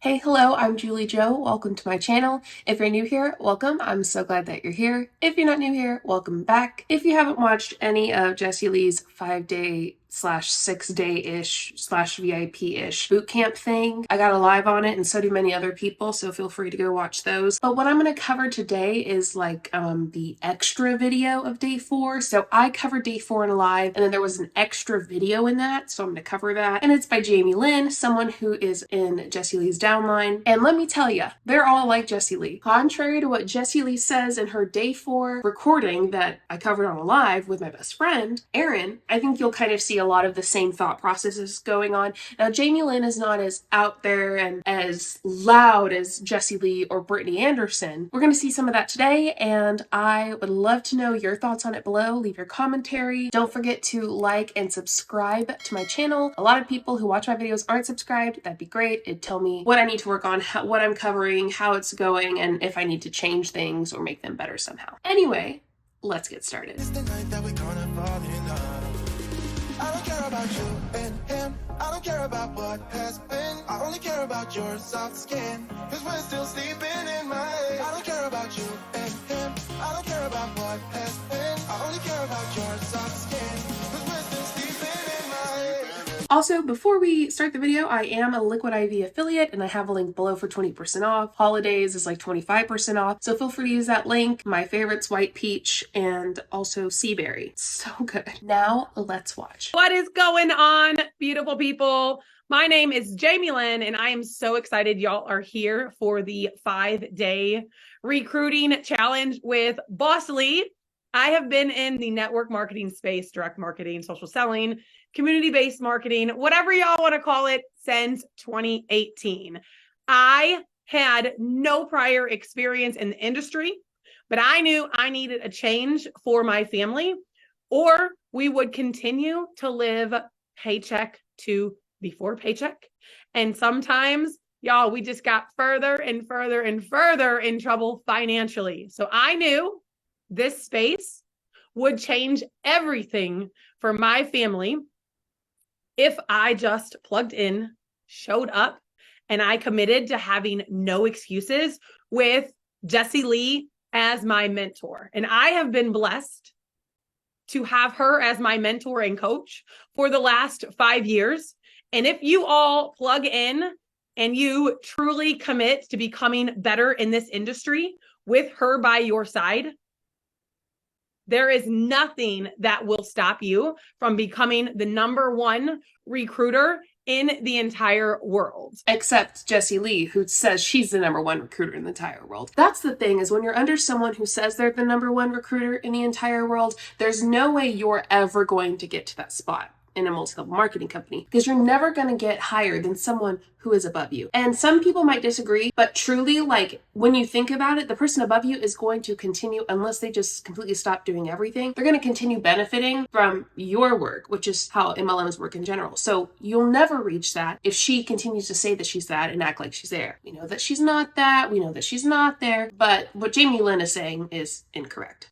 Hey, hello, I'm JulieJo. Welcome to my channel. If you're new here, welcome. I'm so glad that you're here. If you're not new here, welcome back. If you haven't watched any of Jessie Lee's 5-day slash 6-day-ish slash VIP-ish bootcamp thing, I got a live on it and so do many other people, so feel free to go watch those. But what I'm going to cover today is like the extra video of day 4. So I covered day 4 in a live, and then there was an extra video in that, so I'm going to cover that. And it's by Lynn, someone who is in Jessie Lee's downline. And let me tell you, they're all like Jessie Lee. Contrary to what Jessie Lee says in her day 4 recording that I covered on a live with my best friend, Erin, I think you'll kind of see a lot of the same thought processes going on. Now, Lynn is not as out there and as loud as Jessie Lee or Brittany Anderson. We're going to see some of that today, and I would love to know your thoughts on it below. Leave your commentary. Don't forget to like and subscribe to my channel. A lot of people who watch my videos aren't subscribed. That'd be great. It'd tell me what I need to work on, what I'm covering, how it's going, and if I need to change things or make them better somehow. Anyway, let's get started. It's the night that we're gonna fall in love. I don't care about you and him. I don't care about what has been. I only care about your soft skin, cause we're still sleeping in my head. I don't care about you and him. I don't care about what has been. I only care about your soft skin, cause we're still sleeping in my head. Also, before we start the video, I am a Liquid IV affiliate and I have a link below for 20% off. Holidays is like 25% off, so feel free to use that link. My favorite's White Peach and also Sea Berry. So good. Now let's watch. What is going on, beautiful people? My name is Lynn, and I am so excited y'all are here for the 5-day recruiting challenge with Bosslee. I have been in the network marketing space, direct marketing, social selling, community-based marketing, whatever y'all want to call it, since 2018. I had no prior experience in the industry, but I knew I needed a change for my family, or we would continue to live paycheck to before paycheck. And sometimes, y'all, we just got further and further and further in trouble financially. So I knew this space would change everything for my family if I just plugged in, showed up, and I committed to having no excuses with Jessie Lee as my mentor. And I have been blessed to have her as my mentor and coach for the last 5 years. And if you all plug in and you truly commit to becoming better in this industry with her by your side, there is nothing that will stop you from becoming the #1 recruiter in the entire world. Except Jessie Lee, who says she's the #1 recruiter in the entire world. That's the thing, is when you're under someone who says they're the #1 recruiter in the entire world, there's no way you're ever going to get to that spot in a multi-level marketing company, because you're never going to get higher than someone who is above you. And some people might disagree, but truly, like, when you think about it, the person above you is going to continue, unless they just completely stop doing everything, they're going to continue benefiting from your work, which is how MLMs work in general. So you'll never reach that if she continues to say that she's that and act like she's there. We know that she's not that, we know that she's not there, but what Lynn is saying is incorrect.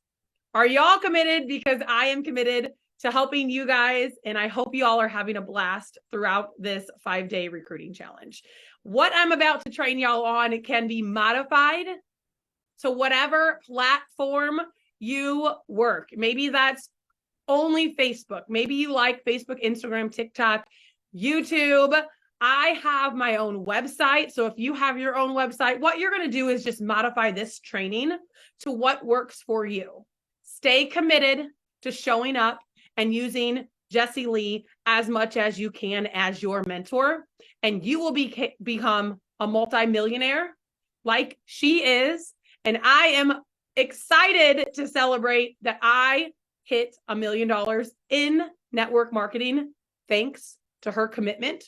Are y'all committed? Because I am committed to helping you guys, and I hope you all are having a blast throughout this 5-day recruiting challenge. What I'm about to train y'all on can be modified to whatever platform you work. Maybe that's only Facebook. Maybe you like Facebook, Instagram, TikTok, YouTube. I have my own website. So if you have your own website, what you're going to do is just modify this training to what works for you. Stay committed to showing up and using Jessie Lee as much as you can as your mentor, and you will become a multimillionaire like she is. And I am excited to celebrate that I hit $1 million in network marketing thanks to her commitment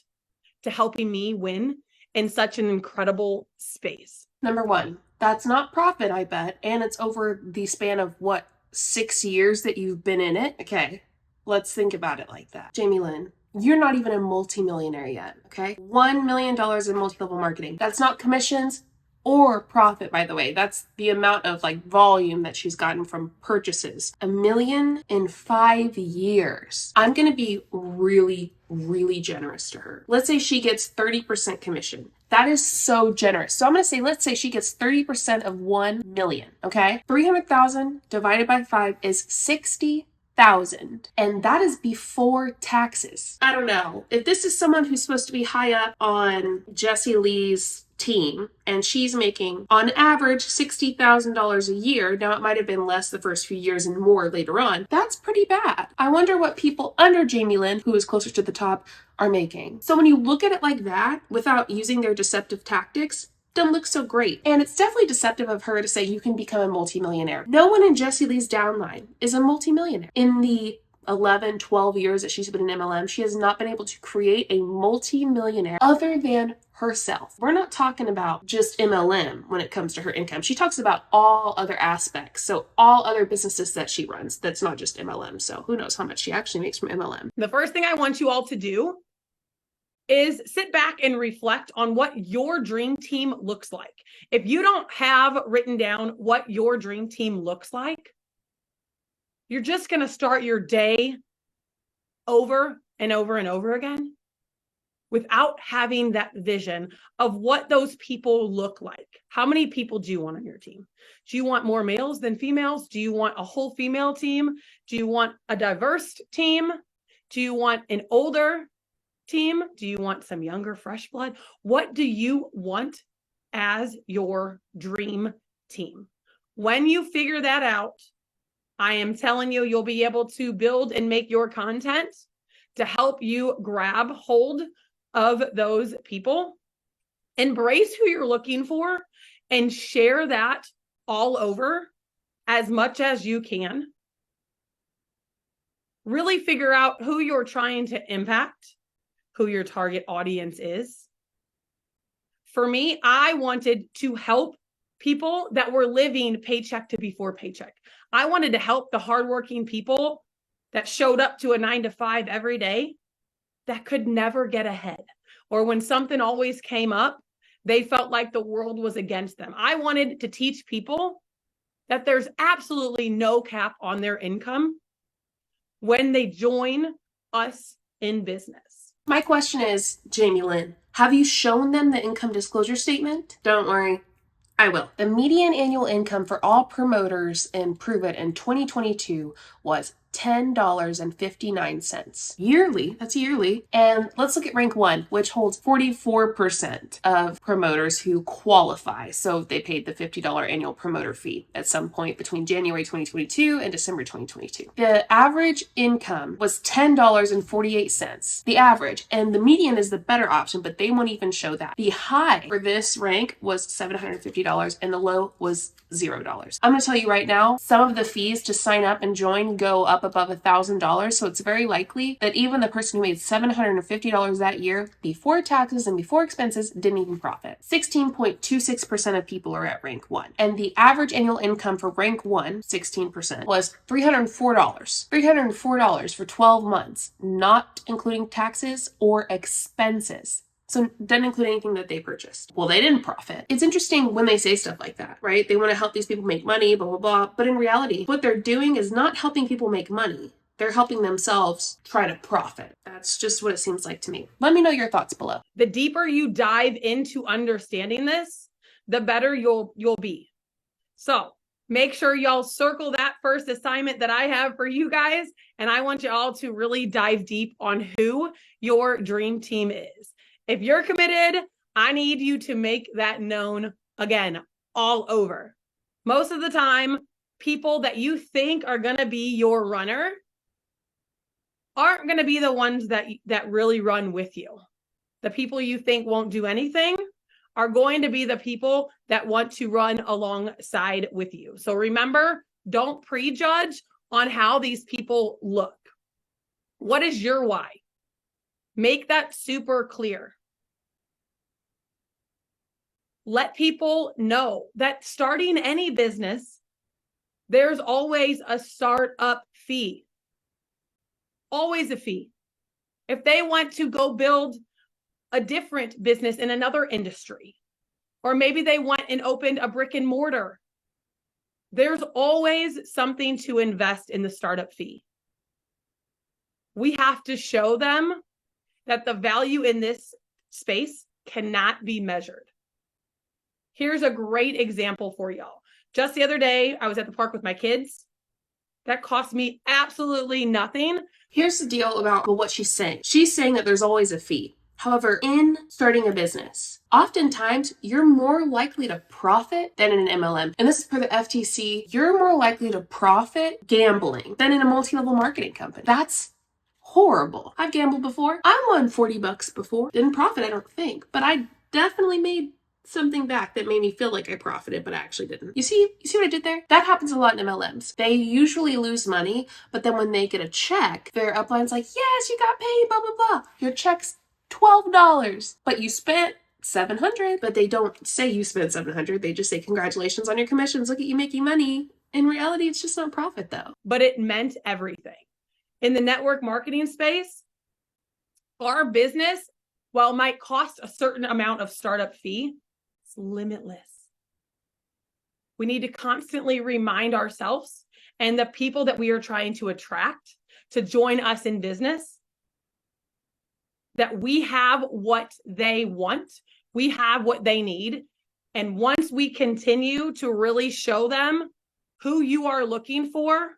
to helping me win in such an incredible space. #1, that's not profit, I bet, and it's over the span of what, 6 years that you've been in it? Okay. Let's think about it like that. Lynn, you're not even a multimillionaire yet, okay? $1 million in multi-level marketing. That's not commissions. or profit, by the way. That's the amount of like volume that she's gotten from purchases. $1 million in 5 years. I'm going to be really, really generous to her. Let's say she gets 30% commission. That is so generous. So I'm going to say, let's say she gets 30% of 1 million. Okay. 300,000 divided by 5 is 60,000, and that is before taxes. I don't know if this is someone who's supposed to be high up on Jessie Lee's team and she's making on average $60,000 a year. Now it might have been less the first few years and more later on. That's pretty bad. I wonder what people under Jamie Lynn, who is closer to the top, are making. So when you look at it like that, without using their deceptive tactics, doesn't look so great. And it's definitely deceptive of her to say you can become a multimillionaire. No one in Jessie Lee's downline is a multimillionaire. In the 11, 12 years that she's been in MLM, she has not been able to create a multi-millionaire other than herself. We're not talking about just MLM when it comes to her income. She talks about all other aspects. So all other businesses that she runs, that's not just MLM. So who knows how much she actually makes from MLM. The first thing I want you all to do is sit back and reflect on what your dream team looks like. If you don't have written down what your dream team looks like, you're just going to start your day over and over and over again without having that vision of what those people look like. How many people do you want on your team? Do you want more males than females? Do you want a whole female team? Do you want a diverse team? Do you want an older team? Do you want some younger, fresh blood? What do you want as your dream team? When you figure that out, I am telling you, you'll be able to build and make your content to help you grab hold of those people, embrace who you're looking for, and share that all over as much as you can. Really figure out who you're trying to impact, who your target audience is. For me, I wanted to help people that were living paycheck to before paycheck. I wanted to help the hardworking people that showed up to a 9-to-5 every day that could never get ahead. Or when something always came up, they felt like the world was against them. I wanted to teach people that there's absolutely no cap on their income when they join us in business. My question is, Jamie Lynn, have you shown them the income disclosure statement? Don't worry, I will. The median annual income for all promoters in Prove It in 2022 was $10.59 yearly. That's yearly. And let's look at rank 1, which holds 44% of promoters who qualify. So they paid the $50 annual promoter fee at some point between January 2022 and December 2022. The average income was $10.48. The average, and the median is the better option, but they won't even show that. The high for this rank was $750 and the low was $0. I'm going to tell you right now, some of the fees to sign up and join go up above $1,000. So it's very likely that even the person who made $750 that year before taxes and before expenses didn't even profit. 16.26% of people are at rank 1. And the average annual income for rank 1, 16%, was $304. $304 for 12 months, not including taxes or expenses. So doesn't include anything that they purchased. Well, they didn't profit. It's interesting when they say stuff like that, right? They want to help these people make money, blah, blah, blah. But in reality, what they're doing is not helping people make money. They're helping themselves try to profit. That's just what it seems like to me. Let me know your thoughts below. The deeper you dive into understanding this, the better you'll be. So make sure y'all circle that first assignment that I have for you guys. And I want you all to really dive deep on who your dream team is. If you're committed, I need you to make that known again, all over. Most of the time, people that you think are going to be your runner aren't going to be the ones that really run with you. The people you think won't do anything are going to be the people that want to run alongside with you. So remember, don't prejudge on how these people look. What is your why? Make that super clear. Let people know that starting any business, there's always a startup fee. Always a fee. If they want to go build a different business in another industry, Or maybe they went and opened a brick and mortar. There's always something to invest in the startup fee. We have to show them that the value in this space cannot be measured. Here's a great example for y'all. Just the other day, I was at the park with my kids. That cost me absolutely nothing. Here's the deal about what she's saying. She's saying that there's always a fee. However, in starting a business, oftentimes you're more likely to profit than in an MLM. And this is per the FTC. You're more likely to profit gambling than in a multi-level marketing company. That's horrible. I've gambled before. I won $40 before. Didn't profit, I don't think, but I definitely made something back that made me feel like I profited, but I actually didn't. You see what I did there? That happens a lot in MLMs. They usually lose money, but then when they get a check, their upline's like, yes, you got paid, blah, blah, blah. Your check's $12, but you spent $700, but they don't say you spent $700. They just say, congratulations on your commissions. Look at you making money. In reality, it's just not profit though. But it meant everything. In the network marketing space, our business, while might cost a certain amount of startup fee, it's limitless. We need to constantly remind ourselves and the people that we are trying to attract to join us in business that we have what they want, we have what they need. And once we continue to really show them who you are looking for,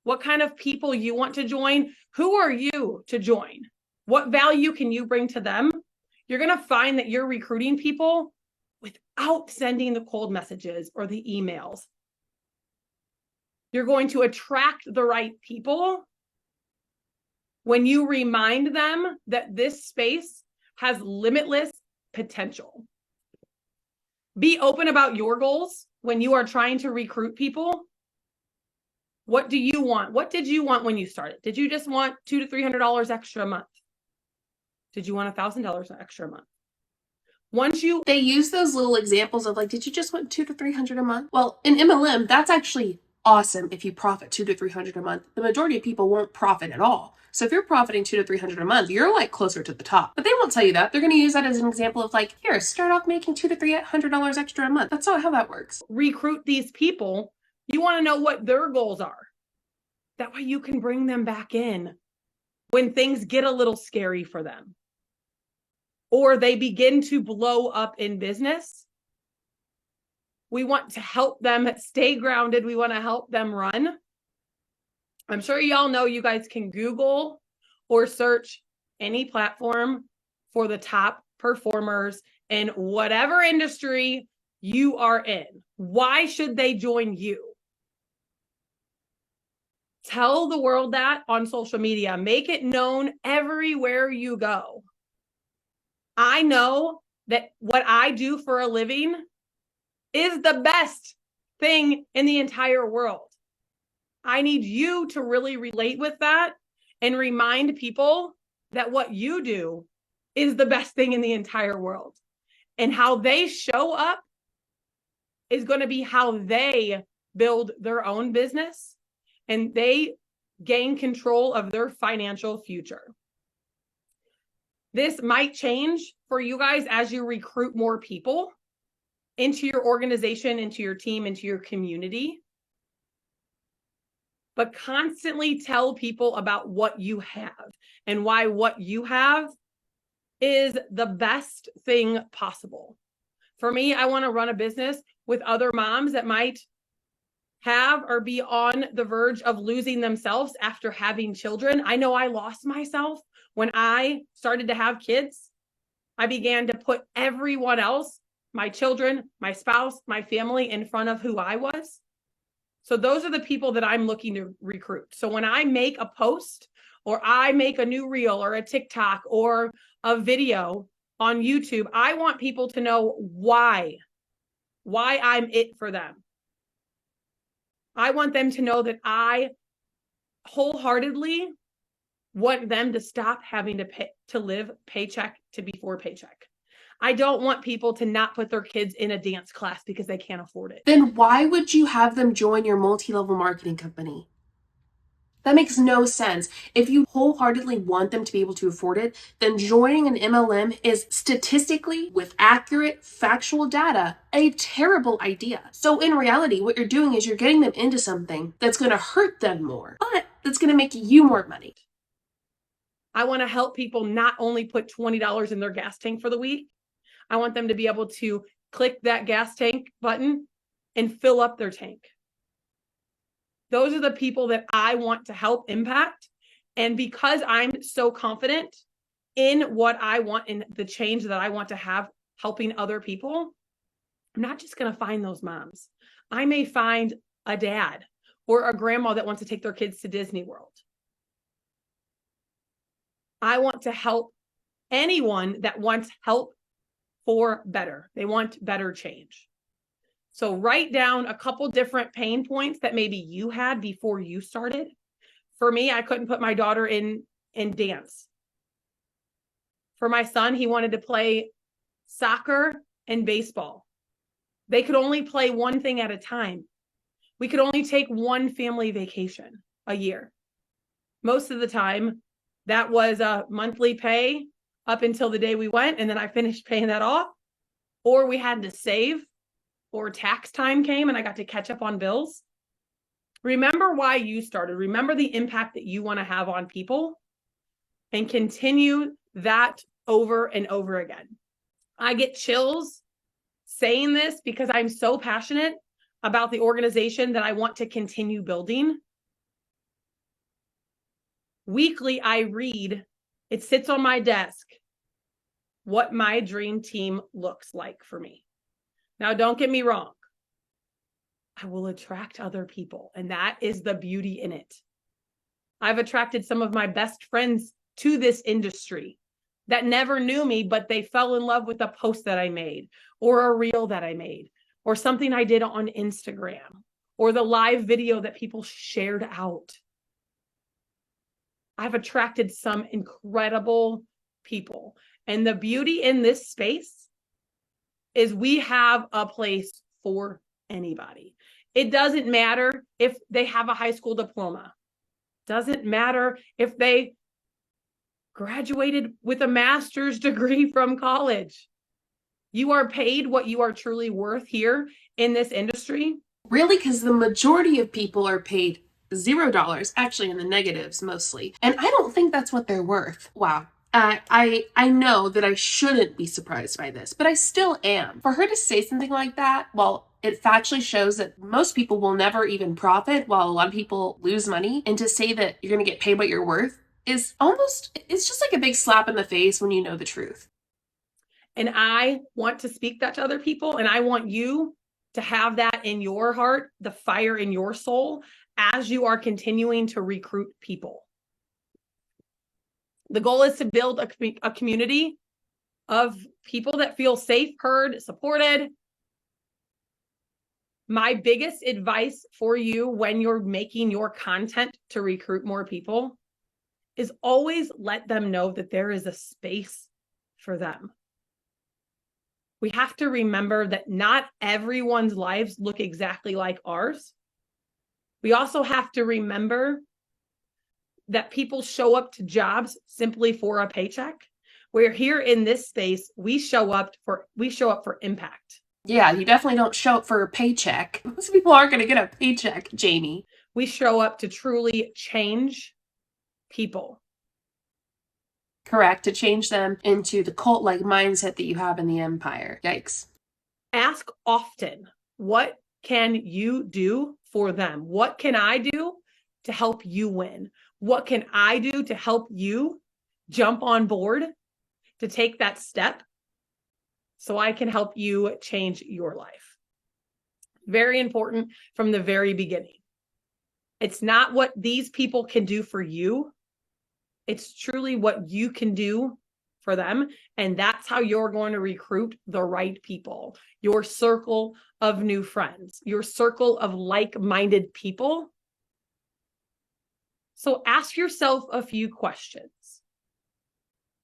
what kind of people you want to join, who are you to join, what value can you bring to them, you're going to find that you're recruiting people without sending the cold messages or the emails. You're going to attract the right people when you remind them that this space has limitless potential. Be open about your goals when you are trying to recruit people. What do you want? What did you want when you started? Did you just want $200 to $300 extra a month? Did you want $1,000 extra a month? They use those little examples of like, did you just want $200 to $300 a month? Well, in MLM, that's actually awesome if you profit $200 to $300 a month. The majority of people won't profit at all. So if you're profiting $200 to $300 a month, you're like closer to the top. But they won't tell you that. They're going to use that as an example of like, here, start off making $200 to $300 extra a month. That's not how that works. Recruit these people. You want to know what their goals are. That way you can bring them back in when things get a little scary for them, or they begin to blow up in business. We want to help them stay grounded. We want to help them run. I'm sure y'all know you guys can Google or search any platform for the top performers in whatever industry you are in. Why should they join you? Tell the world that on social media. Make it known everywhere you go. I know that what I do for a living is the best thing in the entire world. I need you to really relate with that and remind people that what you do is the best thing in the entire world. And how they show up is going to be how they build their own business and they gain control of their financial future. This might change for you guys as you recruit more people into your organization, into your team, into your community. But constantly tell people about what you have and why what you have is the best thing possible. For me, I want to run a business with other moms that might have or be on the verge of losing themselves after having children. I know I lost myself when I started to have kids. I began to put everyone else, my children, my spouse, my family, in front of who I was. So those are the people that I'm looking to recruit. So when I make a post or I make a new reel or a TikTok or a video on YouTube, I want people to know why I'm it for them. I want them to know that I wholeheartedly want them to stop having to live paycheck to before paycheck. I don't want people to not put their kids in a dance class because they can't afford it. Then why would you have them join your multi-level marketing company? That makes no sense. If you wholeheartedly want them to be able to afford it, then joining an MLM is statistically, with accurate, factual data, a terrible idea. So in reality, what you're doing is you're getting them into something that's going to hurt them more, but that's going to make you more money. I want to help people not only put $20 in their gas tank for the week. I want them to be able to click that gas tank button and fill up their tank. Those are the people that I want to help impact. And because I'm so confident in what I want and the change that I want to have helping other people, I'm not just going to find those moms. I may find a dad or a grandma that wants to take their kids to Disney World. I want to help anyone that wants help for better. They want better change. So write down a couple different pain points that maybe you had before you started. For me, I couldn't put my daughter in dance. For my son, he wanted to play soccer and baseball. They could only play one thing at a time. We could only take one family vacation a year. Most of the time, that was a monthly pay up until the day we went, and then I finished paying that off. Or we had to save, or tax time came and I got to catch up on bills. Remember why you started. Remember the impact that you want to have on people, and continue that over and over again. I get chills saying this because I'm so passionate about the organization that I want to continue building. Weekly, I read, it sits on my desk, what my dream team looks like for me. Now, don't get me wrong. I will attract other people, and that is the beauty in it. I've attracted some of my best friends to this industry that never knew me, but they fell in love with a post that I made, or a reel that I made, or something I did on Instagram, or the live video that people shared out. I've attracted some incredible people. And the beauty in this space is we have a place for anybody. It doesn't matter if they have a high school diploma. Doesn't matter if they graduated with a master's degree from college. You are paid what you are truly worth here in this industry. Really, because the majority of people are paid $0, actually in the negatives mostly. And I don't think that's what they're worth. Wow. I know that I shouldn't be surprised by this, but I still am. For her to say something like that, well, it factually shows that most people will never even profit while a lot of people lose money. And to say that you're going to get paid what you're worth is almost, it's just like a big slap in the face when you know the truth. And I want to speak that to other people. And I want you to have that in your heart, the fire in your soul, as you are continuing to recruit people. The goal is to build a community of people that feel safe, heard, supported. My biggest advice for you when you're making your content to recruit more people is always let them know that there is a space for them. We have to remember that not everyone's lives look exactly like ours. We also have to remember that people show up to jobs simply for a paycheck. We're here in this space, we show up for impact. Yeah, you definitely don't show up for a paycheck. Most people aren't going to get a paycheck, Jamie. We show up to truly change people. Correct, to change them into the cult-like mindset that you have in the empire. Yikes. Ask often, what can you do for them? What can I do to help you win? What can I do to help you jump on board to take that step so I can help you change your life? Very important from the very beginning. It's not what these people can do for you. It's truly what you can do for them. And that's how you're going to recruit the right people, your circle of new friends, your circle of like-minded people. So ask yourself a few questions.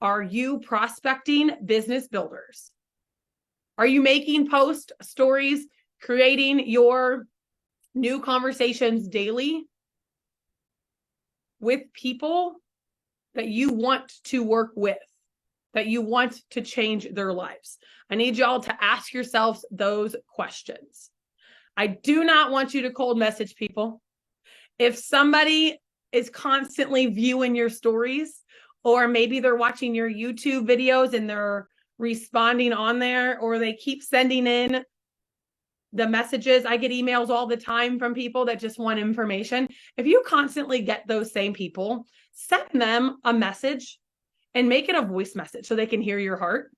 Are you prospecting business builders? Are you making post stories, creating your new conversations daily? with people that you want to work with, that you want to change their lives. I need y'all to ask yourselves those questions. I do not want you to cold message people. If somebody is constantly viewing your stories, or maybe they're watching your YouTube videos and they're responding on there, or they keep sending in the messages. I get emails all the time from people that just want information. If you constantly get those same people, send them a message and make it a voice message so they can hear your heart.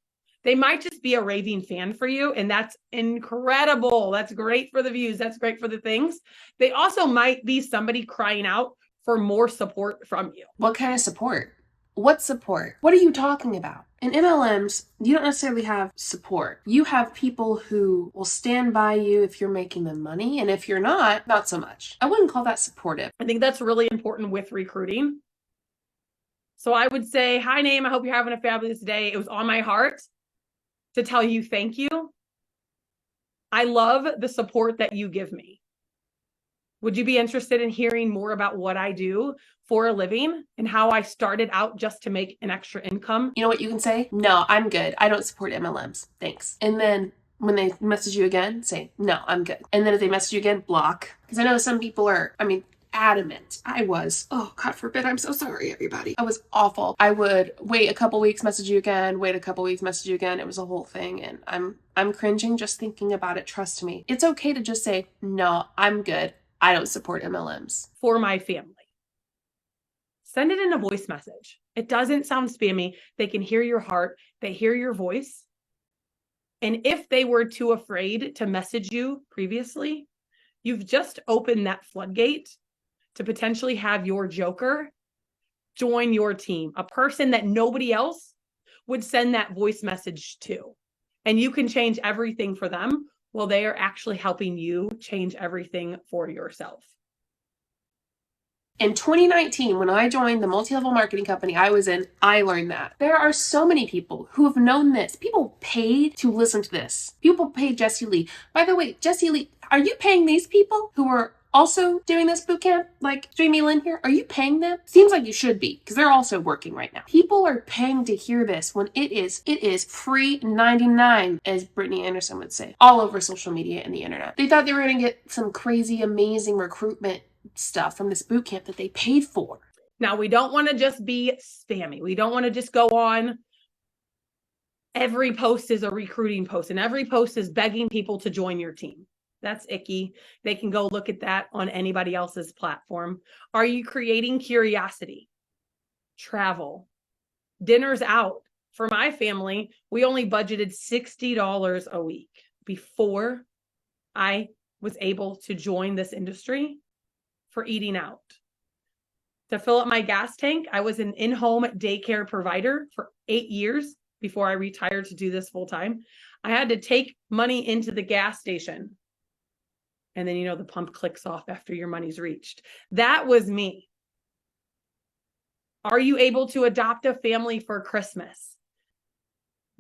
They might just be a raving fan for you, and that's incredible. That's great for the views. That's great for the things. They also might be somebody crying out for more support from you. What kind of support? What support? What are you talking about? In MLMs, you don't necessarily have support. You have people who will stand by you if you're making them money, and if you're not, not so much. I wouldn't call that supportive. I think that's really important with recruiting. So I would say, hi, Name. I hope you're having a fabulous day. It was on my heart to tell you thank you. I love the support that you give me. Would you be interested in hearing more about what I do for a living and how I started out just to make an extra income? You know what you can say? No, I'm good. I don't support MLMs. Thanks. And then when they message you again, say, no, I'm good. And then if they message you again, block. Because I know some people are, adamant. I was. Oh, God forbid. I'm so sorry, everybody. I was awful. I would wait a couple weeks, message you again, wait a couple weeks, message you again. It was a whole thing. And I'm cringing just thinking about it. Trust me. It's okay to just say, no, I'm good. I don't support MLMs. For my family. Send it in a voice message. It doesn't sound spammy. They can hear your heart. They hear your voice. And if they were too afraid to message you previously, you've just opened that floodgate to potentially have your joker join your team, a person that nobody else would send that voice message to. And you can change everything for them while they are actually helping you change everything for yourself. In 2019, when I joined the multi-level marketing company I was in, I learned that. There are so many people who have known this. People paid to listen to this. People paid JulieJo. By the way, JulieJo, are you paying these people who are also doing this boot camp, like Lynn here? Are you paying them? Seems like you should be, because they're also working right now. People are paying to hear this when it is free 99, as Brittany Anderson would say, all over social media and the internet. They thought they were going to get some crazy, amazing recruitment stuff from this boot camp that they paid for. Now, we don't want to just be spammy. We don't want to just go on. Every post is a recruiting post, and every post is begging people to join your team. That's icky. They can go look at that on anybody else's platform. Are you creating curiosity? Travel, dinners out. For my family, we only budgeted $60 a week before I was able to join this industry for eating out. To fill up my gas tank, I was an in-home daycare provider for 8 years before I retired to do this full time. I had to take money into the gas station. And then, the pump clicks off after your money's reached. That was me. Are you able to adopt a family for Christmas?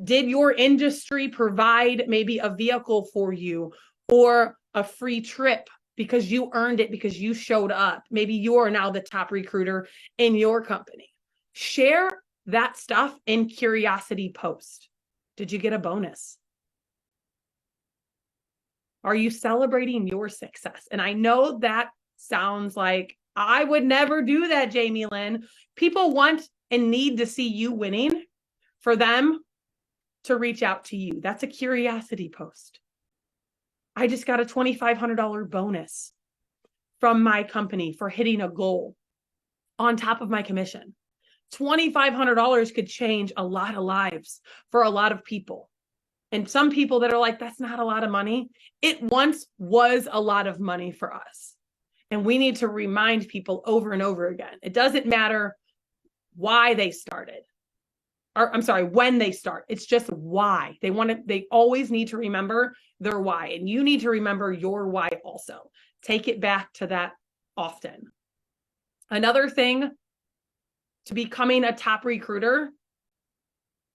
Did your industry provide maybe a vehicle for you or a free trip because you earned it, because you showed up? Maybe you're now the top recruiter in your company. Share that stuff in curiosity post. Did you get a bonus? Are you celebrating your success? And I know that sounds like I would never do that, Jamie Lynn. People want and need to see you winning for them to reach out to you. That's a curiosity post. I just got a $2,500 bonus from my company for hitting a goal on top of my commission. $2,500 could change a lot of lives for a lot of people. And some people that are like, that's not a lot of money. It once was a lot of money for us. And we need to remind people over and over again. It doesn't matter why they started. When they start. It's just why. They always need to remember their why. And you need to remember your why also. Take it back to that often. Another thing to becoming a top recruiter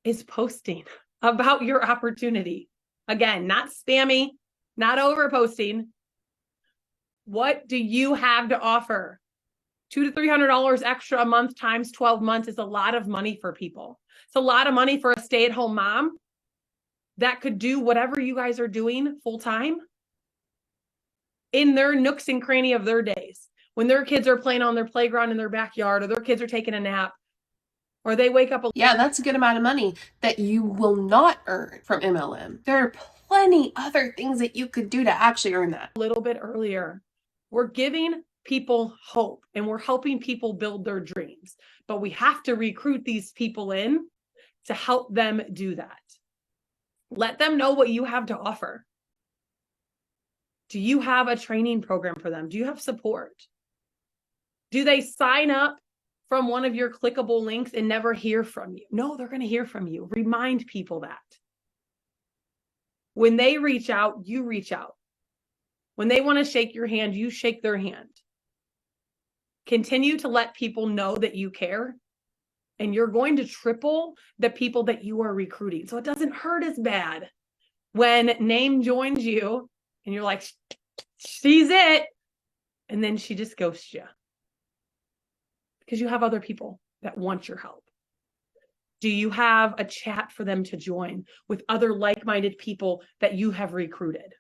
is posting about your opportunity. Again, not spammy, not over posting. What do you have to offer? $200 to $300 extra a month times 12 months is a lot of money for people. It's a lot of money for a stay-at-home mom that could do whatever you guys are doing full time in their nooks and cranny of their days. When their kids are playing on their playground in their backyard, or their kids are taking a nap, or they wake up. Yeah, that's a good amount of money that you will not earn from MLM. There are plenty other things that you could do to actually earn that. A little bit earlier, we're giving people hope and we're helping people build their dreams, but we have to recruit these people in to help them do that. Let them know what you have to offer. Do you have a training program for them? Do you have support? Do they sign up from one of your clickable links and never hear from you? No, they're going to hear from you. Remind people that. When they reach out, you reach out. When they want to shake your hand, you shake their hand. Continue to let people know that you care, and you're going to triple the people that you are recruiting. So it doesn't hurt as bad when name joins you and you're like, she's it. And then she just ghosts you because you have other people that want your help. Do you have a chat for them to join with other like-minded people that you have recruited?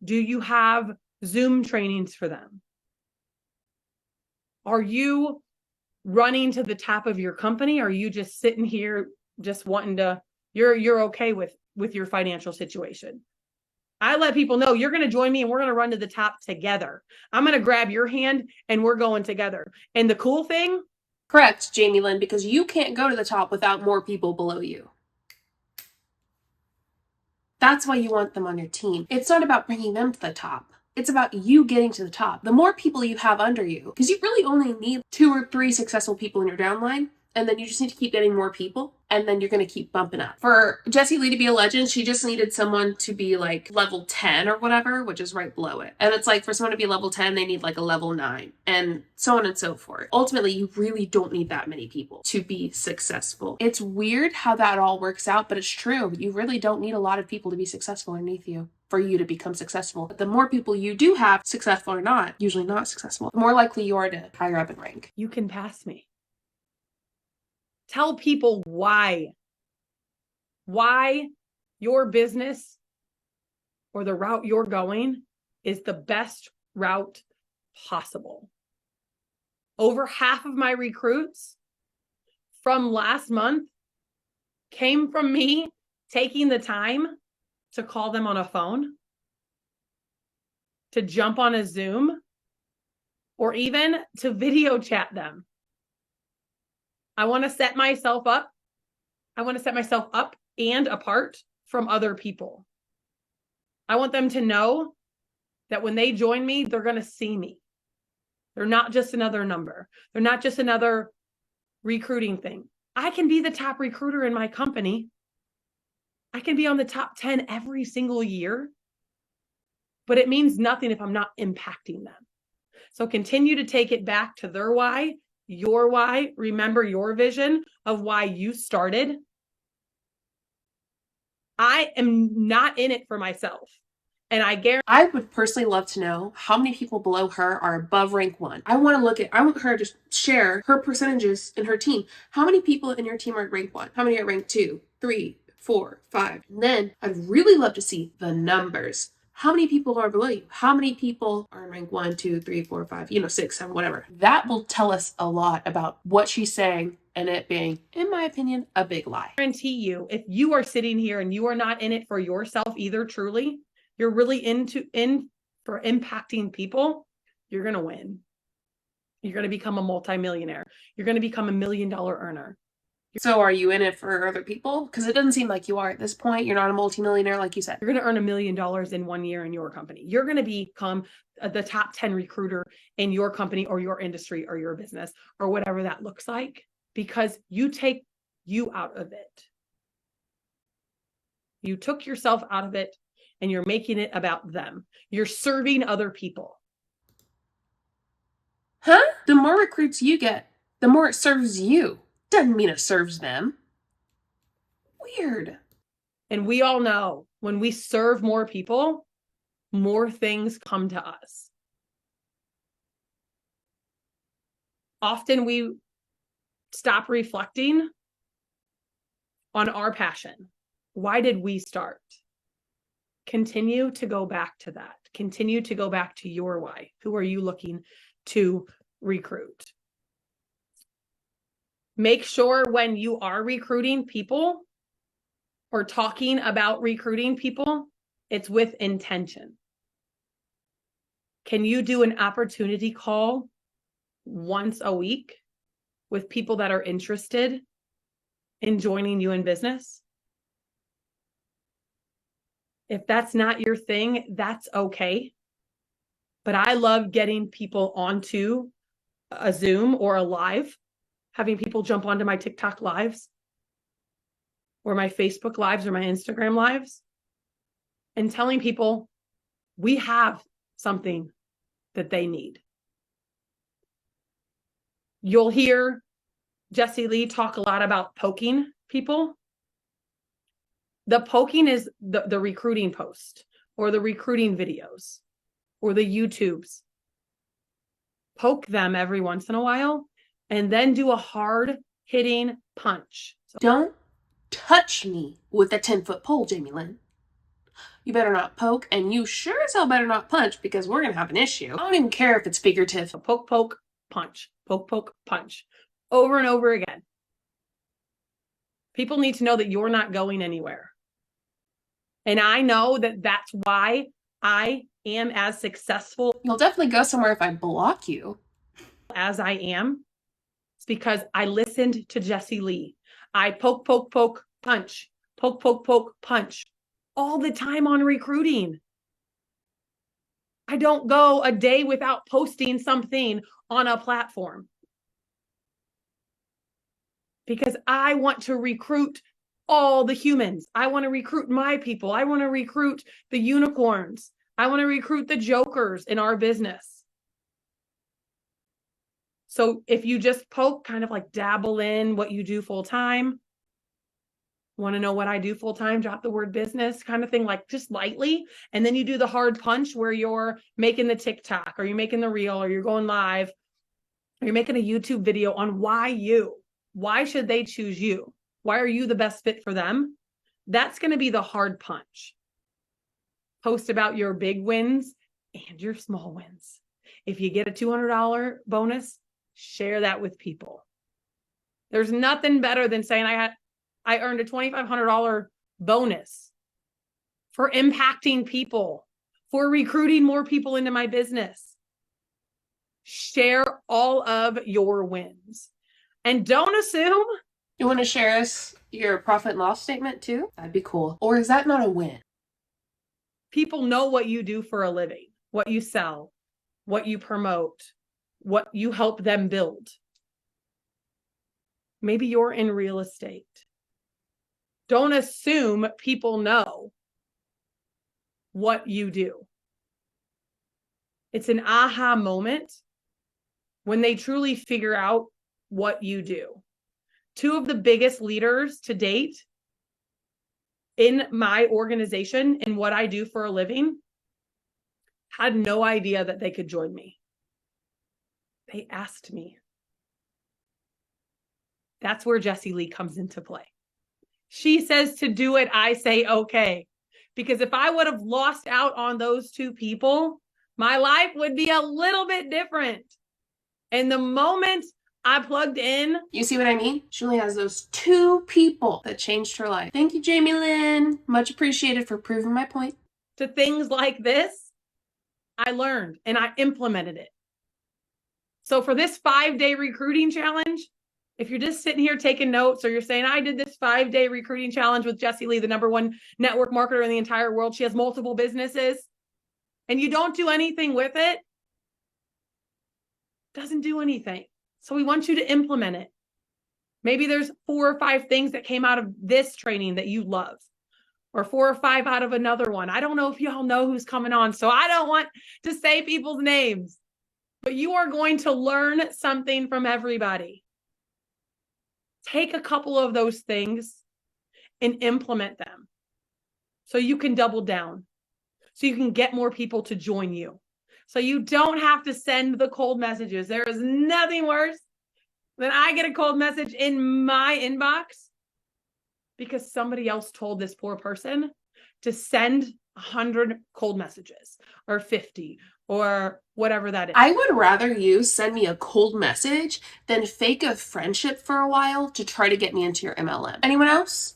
Do you have Zoom trainings for them? Are you running to the top of your company? Or are you just sitting here just wanting to, you're okay with your financial situation? I let people know you're going to join me and we're going to run to the top together. I'm going to grab your hand and we're going together. And the cool thing. Correct, Jamie Lynn, because you can't go to the top without more people below you. That's why you want them on your team. It's not about bringing them to the top. It's about you getting to the top. The more people you have under you, because you really only need 2 or 3 successful people in your downline, and then you just need to keep getting more people, and then you're going to keep bumping up. For Jessie Lee to be a legend, she just needed someone to be like level 10 or whatever, which is right below it. And it's like for someone to be level 10, they need like a level 9, and so on and so forth. Ultimately, you really don't need that many people to be successful. It's weird how that all works out, but it's true. You really don't need a lot of people to be successful underneath you for you to become successful. But the more people you do have, successful or not, usually not successful, the more likely you are to higher up in rank. You can pass me. Tell people why your business or the route you're going is the best route possible. Over half of my recruits from last month came from me taking the time to call them on a phone, to jump on a Zoom, or even to video chat them. I want to set myself up. I want to set myself up and apart from other people. I want them to know that when they join me, they're going to see me. They're not just another number. They're not just another recruiting thing. I can be the top recruiter in my company. I can be on the top 10 every single year, but it means nothing if I'm not impacting them. So continue to take it back to their why, your why. Remember your vision of why you started. I am not in it for myself. And I would personally love to know how many people below her are above rank 1. I want her to share her percentages in her team. How many people in your team are at rank 1? How many are at rank 2, 3, 4, 5? And then I'd really love to see the numbers. How many people are below you? How many people are in rank 1, 2, 3, 4, 5, 6, 7, whatever? That will tell us a lot about what she's saying and it being, in my opinion, a big lie. I guarantee you, if you are sitting here and you are not in it for yourself either, truly, you're really in for impacting people, you're going to win. You're going to become a multimillionaire. You're going to become $1 million earner. So are you in it for other people? Because it doesn't seem like you are at this point. You're not a multimillionaire like you said. You're going to earn $1 million in 1 year in your company. You're going to become the top 10 recruiter in your company or your industry or your business or whatever that looks like, because you take you out of it. You took yourself out of it and you're making it about them. You're serving other people. Huh? The more recruits you get, the more it serves you. Doesn't mean it serves them. Weird. And we all know when we serve more people, more things come to us. often we stop reflecting on our passion. Why did we start? Continue to go back to that. Continue to go back to your why. Who are you looking to recruit? Make sure when you are recruiting people or talking about recruiting people, it's with intention. Can you do an opportunity call once a week with people that are interested in joining you in business? If that's not your thing, that's okay. But I love getting people onto a Zoom or a live, having people jump onto my TikTok lives or my Facebook lives or my Instagram lives and telling people we have something that they need. You'll hear Jessie talk a lot about poking people. The poking is the recruiting post or the recruiting videos or the YouTubes. Poke them every once in a while and then do a hard hitting punch. Don't touch me with a 10-foot pole, Jamie Lynn. You better not poke, and you sure as hell better not punch, because we're going to have an issue. I don't even care if it's figurative. So poke, poke, punch. Poke, poke, punch. Over and over again. People need to know that you're not going anywhere. And I know that that's why I am as successful. You'll definitely go somewhere if I block you. As I am. It's because I listened to Jessie. I poke, poke, poke, punch. Poke, poke, poke, punch. All the time on recruiting. I don't go a day without posting something on a platform. Because I want to recruit all the humans. I want to recruit my people. I want to recruit the unicorns. I want to recruit the jokers in our business. So if you just poke, kind of like dabble in what you do full time, want to know what I do full time, drop the word business kind of thing, like just lightly. And then you do the hard punch where you're making the TikTok or you're making the reel or you're going live or you're making a YouTube video on why you. Why should they choose you? Why are you the best fit for them? That's going to be the hard punch. Post about your big wins and your small wins. If you get a $200 bonus, share that with people. There's nothing better than saying I earned a $2,500 bonus for impacting people, for recruiting more people into my business. Share all of your wins. And don't assume. You want to share us your profit and loss statement too? That'd be cool. Or is that not a win? People know what you do for a living, what you sell, what you promote, what you help them build. Maybe you're in real estate. Don't assume people know what you do. It's an aha moment when they truly figure out what you do. Two of the biggest leaders to date in my organization and what I do for a living had no idea that they could join me. They asked me. That's where Jessie comes into play. She says to do it, I say okay. Because if I would have lost out on those two people, my life would be a little bit different. And the moment I plugged in. You see what I mean? She only has those two people that changed her life. Thank you, Jamie Lynn. Much appreciated for proving my point. To things like this, I learned and I implemented it. So for this 5-day recruiting challenge, if you're just sitting here taking notes or you're saying, I did this 5-day recruiting challenge with Jessie, the #1 network marketer in the entire world. She has multiple businesses and you don't do anything with it, doesn't do anything. So we want you to implement it. Maybe there's 4 or 5 things that came out of this training that you love, or 4 or 5 out of another one. I don't know if y'all know who's coming on, so I don't want to say people's names, but you are going to learn something from everybody. Take a couple of those things and implement them so you can double down, so you can get more people to join you. So you don't have to send the cold messages. There is nothing worse Then I get a cold message in my inbox because somebody else told this poor person to send 100 cold messages or 50 or whatever that is. I would rather you send me a cold message than fake a friendship for a while to try to get me into your MLM. Anyone else?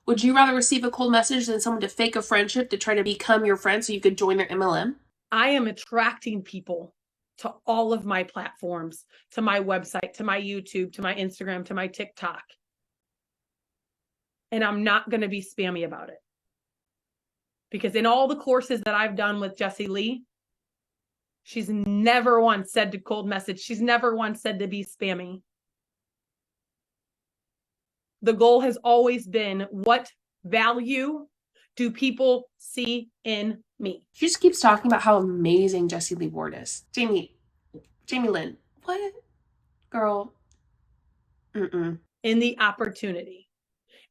Would you rather receive a cold message than someone to fake a friendship to try to become your friend so you could join their MLM? I am attracting people to all of my platforms, to my website, to my YouTube, to my Instagram, to my TikTok. And I'm not going to be spammy about it. Because in all the courses that I've done with Slimeeeee, she's never once said to cold message. She's never once said to be spammy. The goal has always been, what value do people see in me? She just keeps talking about how amazing Slimeeeee Ward is. Jamie Lynn, what? Girl. In the opportunity.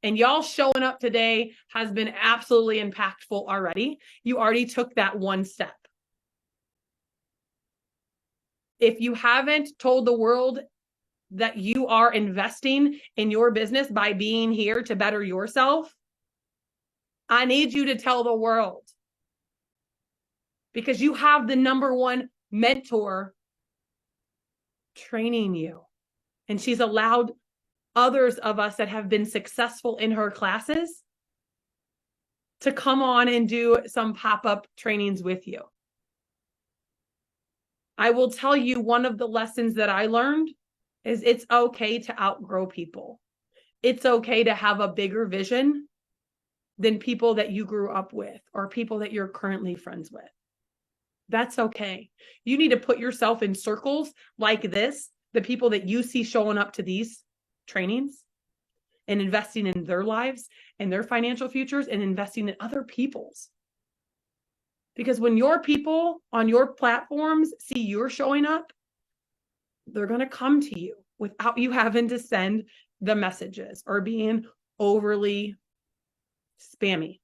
And y'all showing up today has been absolutely impactful already. You already took that one step. If you haven't told the world that you are investing in your business by being here to better yourself, I need you to tell the world. Because you have the number one mentor training you. And she's allowed others of us that have been successful in her classes to come on and do some pop-up trainings with you. I will tell you, one of the lessons that I learned is it's okay to outgrow people. It's okay to have a bigger vision than people that you grew up with or people that you're currently friends with. That's okay. You need to put yourself in circles like this, the people that you see showing up to these trainings and investing in their lives and their financial futures and investing in other people's. Because when your people on your platforms see you're showing up, they're going to come to you without you having to send the messages or being overly spammy.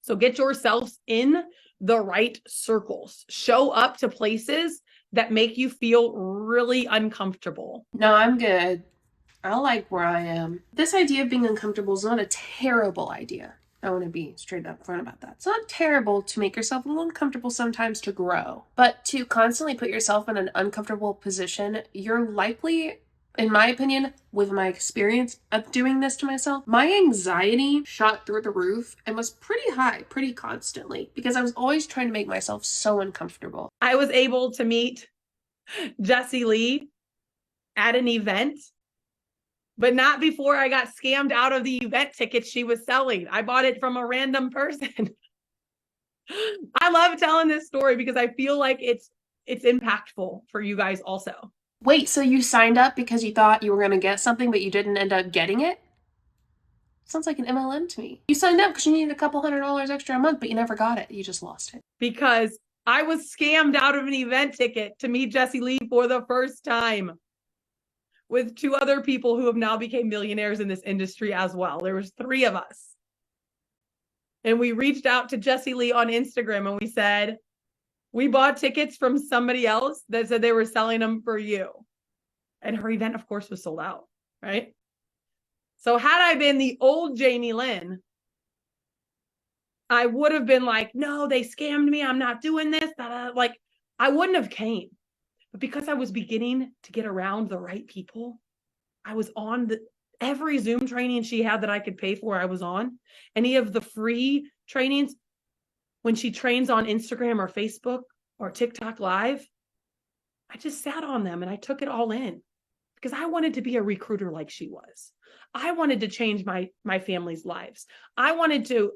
So get yourselves in the right circles. Show up to places that make you feel really uncomfortable. No, I'm good. I like where I am. This idea of being uncomfortable is not a terrible idea. I want to be straight up front about that. It's not terrible to make yourself a little uncomfortable sometimes to grow, but to constantly put yourself in an uncomfortable position, you're likely, in my opinion, with my experience of doing this to myself, my anxiety shot through the roof and was pretty high, pretty constantly, because I was always trying to make myself so uncomfortable. I was able to meet Slimeeeee at an event, but not before I got scammed out of the event tickets she was selling. I bought it from a random person. I love telling this story because I feel like it's impactful for you guys also. Wait, so you signed up because you thought you were going to get something, but you didn't end up getting it? Sounds like an MLM to me. You signed up because you needed a couple $100 extra a month, but you never got it. You just lost it. Because I was scammed out of an event ticket to meet Slimeeeee for the first time with 2 other people who have now become millionaires in this industry as well. There was 3 of us. And we reached out to Slimeeeee on Instagram and we said, we bought tickets from somebody else that said they were selling them for you. And her event, of course, was sold out, right? So had I been the old Jamie Lynn, I would have been like, no, they scammed me. I'm not doing this. Like, I wouldn't have came. But because I was beginning to get around the right people, I was on every Zoom training she had that I could pay for, I was on. Any of the free trainings, when she trains on Instagram or Facebook or TikTok Live, I just sat on them and I took it all in because I wanted to be a recruiter like she was. I wanted to change my family's lives. I wanted to.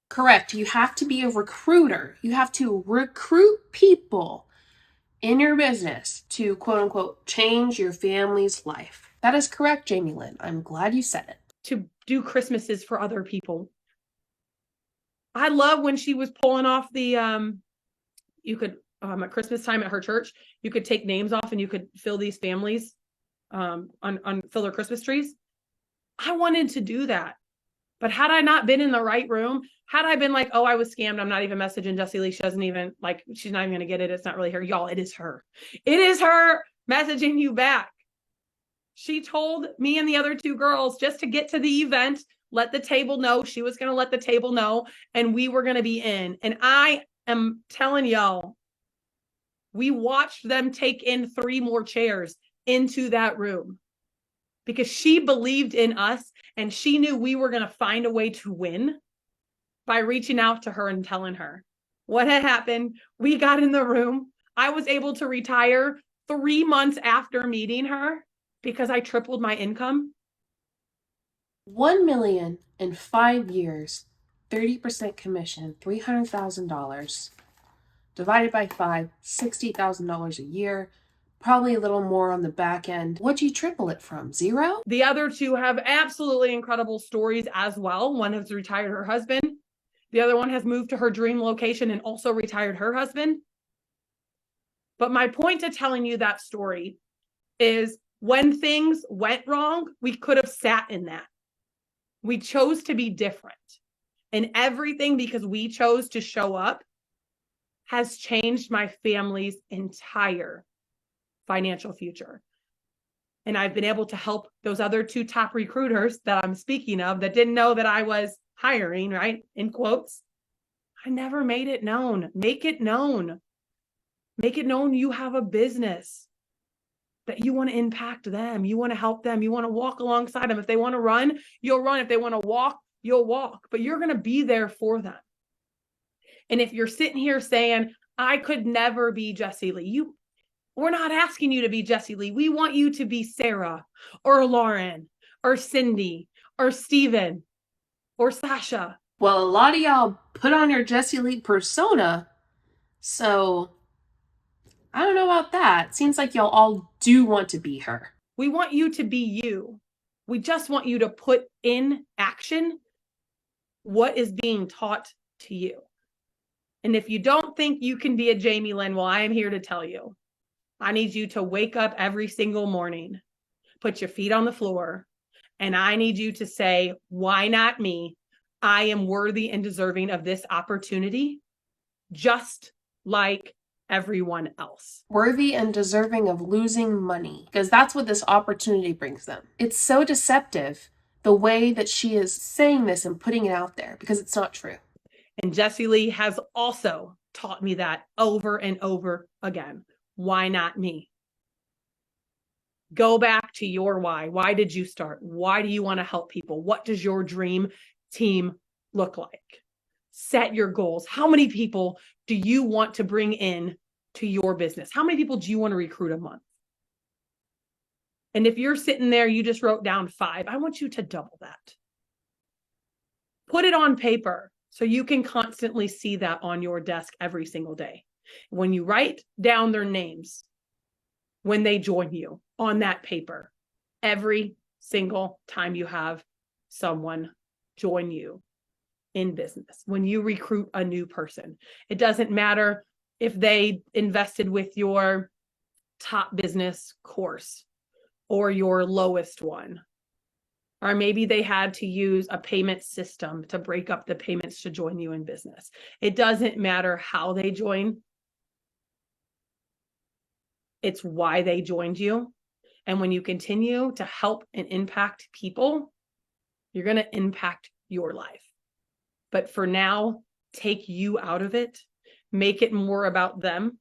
Correct. You have to be a recruiter. You have to recruit people in your business to, quote unquote, change your family's life. That is correct, Jamie Lynn. I'm glad you said it. To do Christmases for other people. I love when she was pulling off the, you could, at Christmas time at her church, you could take names off and you could fill these families, fill their Christmas trees. I wanted to do that. But had I not been in the right room, had I been like, oh, I was scammed, I'm not even messaging Slimeeeee, she doesn't even, like, she's not even going to get it. It's not really her. Y'all, it is her. It is her messaging you back. She told me and the other two girls just to get to the event, let the table know. She was going to let the table know, and we were going to be in. And I am telling y'all, we watched them take in 3 more chairs into that room because she believed in us and she knew we were going to find a way to win by reaching out to her and telling her what had happened. We got in the room. I was able to retire 3 months after meeting her because I tripled my income. 1 million in 5 years, 30% commission, $300,000 divided by 5, $60,000 a year, probably a little more on the back end. What'd you triple it from? 0? The other two have absolutely incredible stories as well. One has retired her husband. The other one has moved to her dream location and also retired her husband. But my point to telling you that story is when things went wrong, we could have sat in that. We chose to be different. And everything, because we chose to show up, has changed my family's entire financial future. And I've been able to help those other 2 top recruiters that I'm speaking of that didn't know that I was hiring, right? In quotes. I never made it known. Make it known. Make it known you have a business, that you want to impact them. You want to help them. You want to walk alongside them. If they want to run, you'll run. If they want to walk, you'll walk. But you're going to be there for them. And if you're sitting here saying, I could never be Jessie Lee, we're not asking you to be Jessie Lee. We want you to be Sarah or Lauren or Cindy or Steven or Sasha. Well, a lot of y'all put on your Jessie Lee persona, so I don't know about that. Seems like y'all all do want to be her. We want you to be you. We just want you to put in action what is being taught to you. And if you don't think you can be a Jamie Lynn, well, I am here to tell you. I need you to wake up every single morning, put your feet on the floor, and I need you to say, why not me? I am worthy and deserving of this opportunity, just like everyone else. Worthy and deserving of losing money, because that's what this opportunity brings them. It's so deceptive, the way that she is saying this and putting it out there, because it's not true. And Jessie Lee has also taught me that over and over again. Why not me? Go back to your why. Why did you start? Why do you want to help people? What does your dream team look like? Set your goals. How many people do you want to bring in to your business? How many people do you want to recruit a month? And if you're sitting there, you just wrote down 5, I want you to double that. Put it on paper so you can constantly see that on your desk every single day. When you write down their names, when they join you on that paper, every single time you have someone join you in business, when you recruit a new person, it doesn't matter if they invested with your top business course or your lowest one, or maybe they had to use a payment system to break up the payments to join you in business. It doesn't matter how they join. It's why they joined you. And when you continue to help and impact people, you're going to impact your life. But for now, take you out of it. Make it more about them.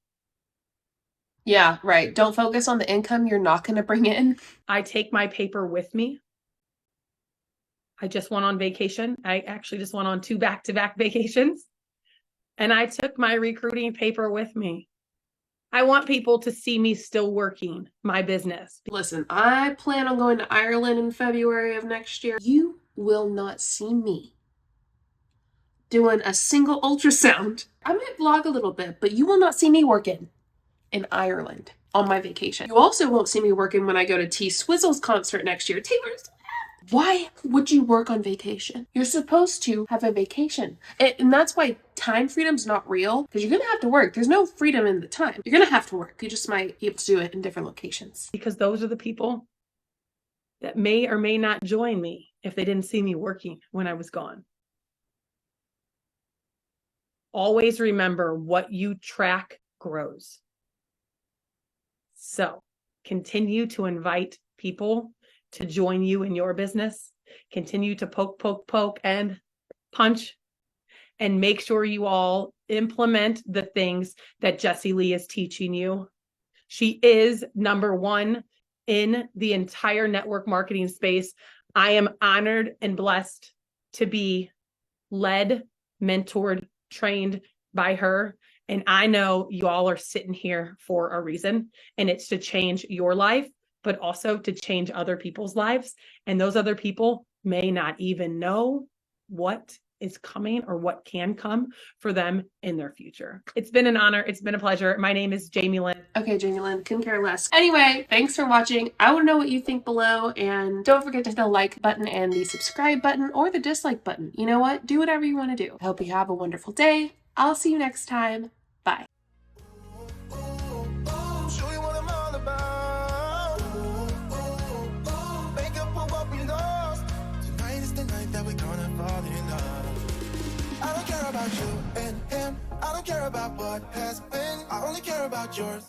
Yeah, right. Don't focus on the income you're not going to bring in. I take my paper with me. I just went on vacation. I actually just went on 2 back-to-back vacations. And I took my recruiting paper with me. I want people to see me still working my business. Listen, I plan on going to Ireland in February of next year. You will not see me doing a single ultrasound. I might vlog a little bit, but you will not see me working in Ireland on my vacation. You also won't see me working when I go to T Swizzle's concert next year. Taylor's. Why would you work on vacation? You're supposed to have a vacation. And that's why time freedom's not real, because you're going to have to work. There's no freedom in the time. You're going to have to work. You just might be able to do it in different locations. Because those are the people that may or may not join me if they didn't see me working when I was gone. Always remember, what you track grows. So Continue to invite people to join you in your business. Continue to poke, and punch, and make sure you all implement the things that Jessie is teaching you. She is number one in the entire network marketing space. I am honored and blessed to be led, mentored, trained by her. And I know you all are sitting here for a reason, and it's to change your life, but also to change other people's lives. And those other people may not even know what is coming or what can come for them in their future. It's been an honor. It's been a pleasure. My name is Jamie Lynn. Okay, Jamie Lynn, couldn't care less. Anyway, thanks for watching. I want to know what you think below, and don't forget to hit the like button and the subscribe button or the dislike button. You know what? Do whatever you want to do. I hope you have a wonderful day. I'll see you next time. Bye. I don't care about you and him. I don't care about what has been. I only care about yours.